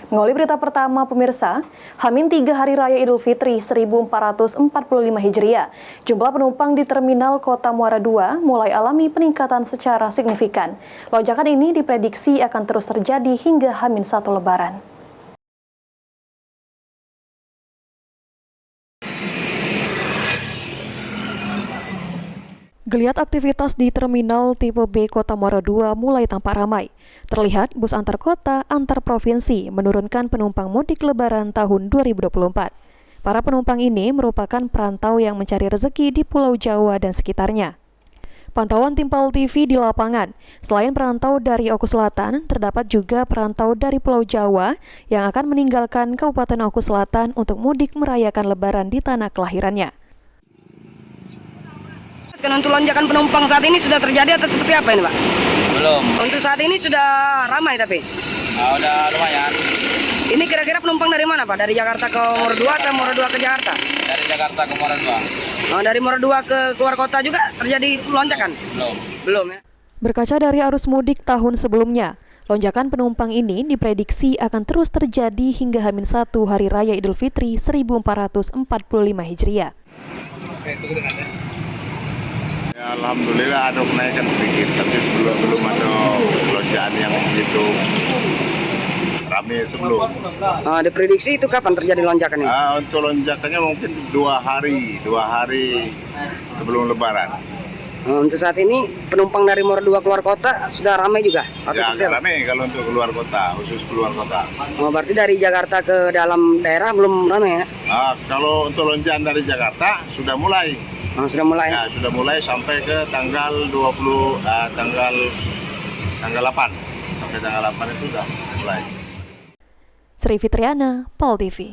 Mengawali berita pertama pemirsa, H-3 Hari Raya Idul Fitri 1445 Hijriah, jumlah penumpang di Terminal Kota Muara II mulai alami peningkatan secara signifikan. Lonjakan ini diprediksi akan terus terjadi hingga H-1 Lebaran. Geliat aktivitas di Terminal Tipe B Kota Muara II mulai tampak ramai. Terlihat bus antar kota, antar provinsi menurunkan penumpang mudik Lebaran tahun 2024. Para penumpang ini merupakan perantau yang mencari rezeki di Pulau Jawa dan sekitarnya. Pantauan tim PAL TV di lapangan, selain perantau dari Oku Selatan, terdapat juga perantau dari Pulau Jawa yang akan meninggalkan Kabupaten Oku Selatan untuk mudik merayakan Lebaran di tanah kelahirannya. Untuk lonjakan penumpang saat ini sudah terjadi atau seperti apa ini, Pak? Belum. Untuk saat ini sudah ramai tapi? Udah lumayan. Ini kira-kira penumpang dari mana, Pak? Dari Jakarta ke Muara II atau Muara II ke Jakarta? Dari Jakarta ke Muara II. Dari Muara II ke keluar kota juga terjadi lonjakan? Belum ya. Berkaca dari arus mudik tahun sebelumnya, lonjakan penumpang ini diprediksi akan terus terjadi hingga H-1 Hari Raya Idul Fitri 1445 Hijriah. Ya, alhamdulillah ada kenaikan sedikit, tapi belum ada lonjakan yang begitu ramai itu belum. Diprediksi itu kapan terjadi lonjakan ini? Untuk lonjakannya mungkin 2 hari sebelum Lebaran. Untuk saat ini penumpang dari Muara II keluar kota sudah ramai juga? Atau Ya agak ramai kalau untuk keluar kota, khusus keluar kota. Berarti dari Jakarta ke dalam daerah belum ramai ya? Kalau untuk lonjakan dari Jakarta sudah mulai. Sudah mulai? Ya, sudah mulai sampai ke tanggal 8. Sampai tanggal 8 itu sudah mulai. Sri Fitriana, PAL TV.